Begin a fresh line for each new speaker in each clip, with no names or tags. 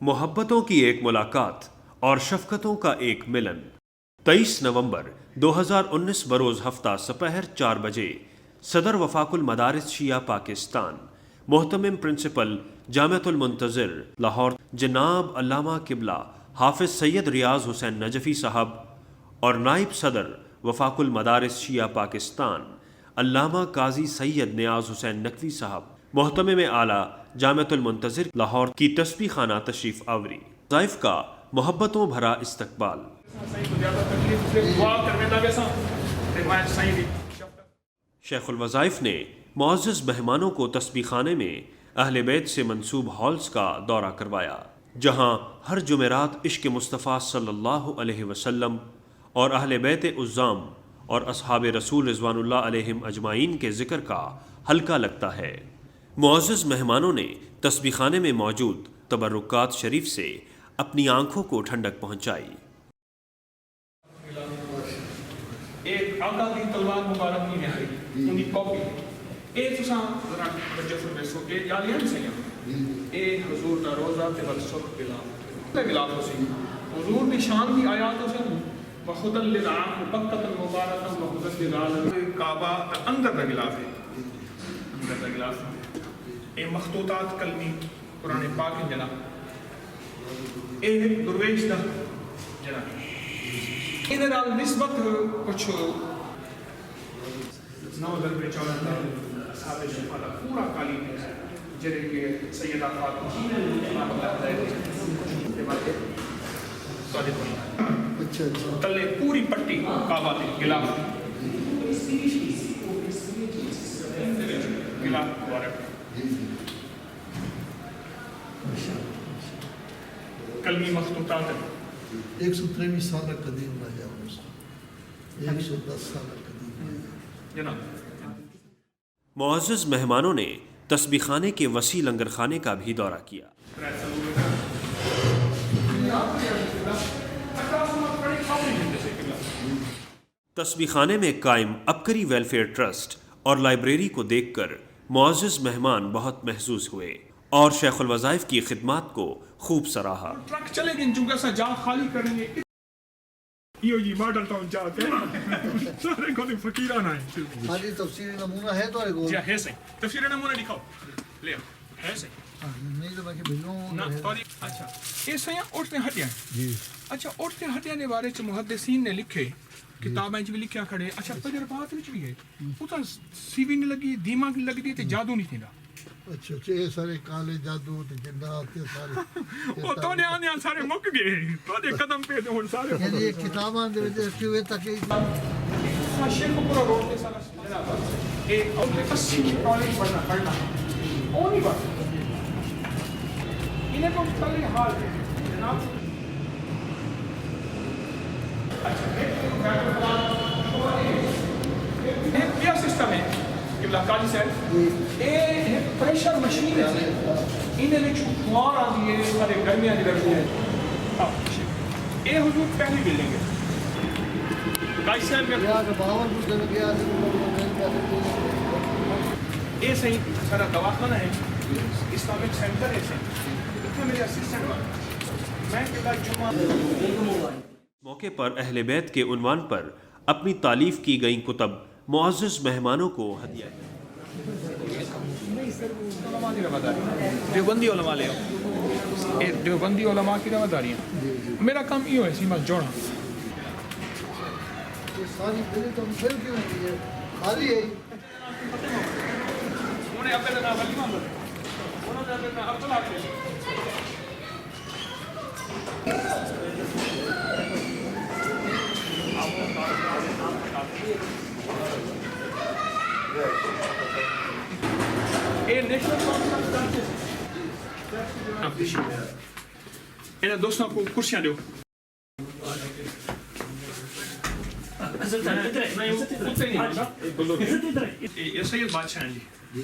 محبتوں کی ایک ملاقات اور شفقتوں کا ایک ملن 23 نومبر 2019 بروز ہفتہ سپہر 4 بجے صدر وفاق المدارس شیعہ پاکستان محتمم پرنسپل جامعۃ المنتظر لاہور جناب علامہ قبلہ حافظ سید ریاض حسین نجفی صاحب اور نائب صدر وفاق المدارس شیعہ پاکستان علامہ قاضی سید نیاز حسین نقوی صاحب محتمم اعلیٰ جامعۃ المنتظر لاہور کی تسبیح خانہ تشریف آوری، وظائف کا محبتوں بھرا استقبال۔ شیخ الوظائف نے معزز مہمانوں کو تسبیح خانے میں اہل بیت سے منسوب ہالز کا دورہ کروایا، جہاں ہر جمعرات عشق مصطفیٰ صلی اللہ علیہ وسلم اور اہل بیت عظام اور اصحاب رسول رضوان اللہ علیہم اجمعین کے ذکر کا حلقہ لگتا ہے۔ معزز مہمانوں نے تسبیح خانے میں موجود تبرکات شریف سے اپنی آنکھوں کو ٹھنڈک پہنچائی۔
ایک آقا کی تلوار مبارک کی نہائی انہی کاپی ایک تساں ذرا بجفر بیسو ایک یالیاں سے ایک حضور کا روزہ تے بل سخ بلا غلاف ہو سی حضور کی شان کی آیات ہو سی وخدل للعام بقت المبارکہ وخدل للعالم کعبہ اندر دا غلاف ہے، اندر دا غلاف اے مخطوطات کلمی قرآن پاک جناب اے درویش دا جناب ادھر آل نسبت کچھ نوزر پہ چولن دا اصحاب شفا دا پورا قالین ہے جرے کہ سیدہ فاطمہ امام اللہ دے باتیں سوالے پڑھیں تلے پوری پٹی کعبہ دے گلاف گلاف مبارک کلمی مخطوطات
123 سال قدیم رہ جاؤ 110 سال قدیم
جناب۔
معزز مہمانوں نے تسبیح خانے کے وسیع لنگر خانے کا بھی دورہ کیا۔ تسبیح خانے میں قائم عبقری ویلفیئر ٹرسٹ اور لائبریری کو دیکھ کر معزز مہمان بہت محظوظ ہوئے اور شیخ الوظائف کی خدمات کو خوب سراہا۔
ٹرک چلے گئے چونکہ ایسا جا خالی کریں گے یہ جی ماڈل ٹاؤن جاتے ہیں سارے کو فقیران آئے
خالی تفسیری نمونہ ہے تو ایک
جی ہے صحیح تفسیر نمونہ دکھاؤ لے ہے صحیح
نہیں تو باقی بھیجوں
نا سوری اچھا یہ صحیح عورتیں ہٹیاں جی اچھا عورتیں ہٹیاں نے بارے چ محدثین نے لکھے کتابیں بھی لکھیا کھڑے اچھا تجربات وچ بھی ہے وہ تو سی وی نہیں لگی دماغ نہیں لگدی تے جادو نہیں تھیندا
اچھا یہ سارے کالے جادو تے جنات تے سارے
وہ تو نے آنے سارے مک گئے تو دے قدم پہ ہن سارے
یعنی یہ کتاباں دے وچ رکھی ہوئے تک
شیخ پورا روڈ تے سارا جناب ایک اور تے کسی کالج پڑھنا او نہیں بات انہیں کو پہلے حال ہے جناب ایک کیا سسٹم ہے قبلہ قاضی صاحب یہ پریشر مشین ہے انہیں نے چھوار آدھی ہے سارے گرمیاں دی گرمی ہے یہ حضور پہلی بلڈنگ ہے قاضی صاحب میں یہ صحیح سارا دواخانہ ہے اسلامک سینٹر ہے اتنے میرے اسسٹنٹ والا میں قبلہ جمعہ
موقع پر اہل بیت کے عنوان پر اپنی تالیف کی گئیں کتب معزز مہمانوں کو ہدیہ
دیوبندی علماء لے آؤ دیوبندی علماء کی رواداری ہیں میرا کام یہ ہے سیما جوڑا
ساری دلی تو پھر کیوں نہیں ہے خالی ہے
انہیں اپنے دن آبادی مانگا انہوں نے اپنے دن ابتلا کیا انہیں دوستوں کو کرسیاں دیو یہ سید بادشاہ ہیں جی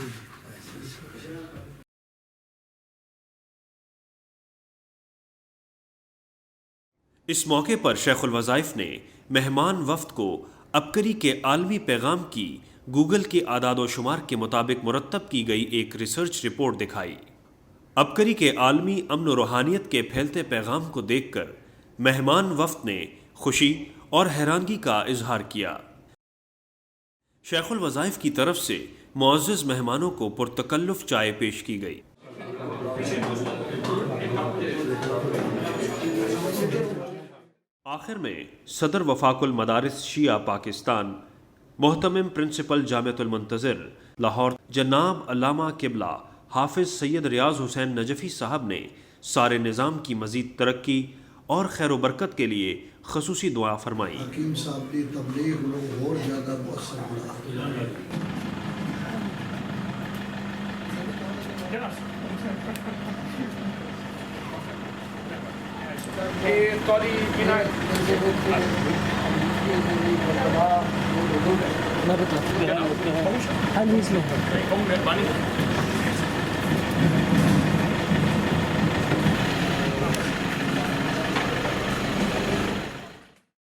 اس موقع پر شیخ الوظائف نے مہمان وفد کو عبقری کے عالمی پیغام کی گوگل کے اعداد و شمار کے مطابق مرتب کی گئی ایک ریسرچ رپورٹ دکھائی۔ عبقری کے عالمی امن و روحانیت کے پھیلتے پیغام کو دیکھ کر مہمان وفد نے خوشی اور حیرانگی کا اظہار کیا۔ شیخ الوظائف کی طرف سے معزز مہمانوں کو پرتکلف چائے پیش کی گئی۔ آخر میں صدر وفاق المدارس شیعہ پاکستان محتمم پرنسپل جامعۃ المنتظر لاہور جناب علامہ قبلہ حافظ سید ریاض حسین نجفی صاحب نے سارے نظام کی مزید ترقی اور خیر و برکت کے لیے خصوصی دعا فرمائی۔
حکیم صاحب کی تبلیغ لوگ اور زیادہ مؤثر بنا۔
میں بتا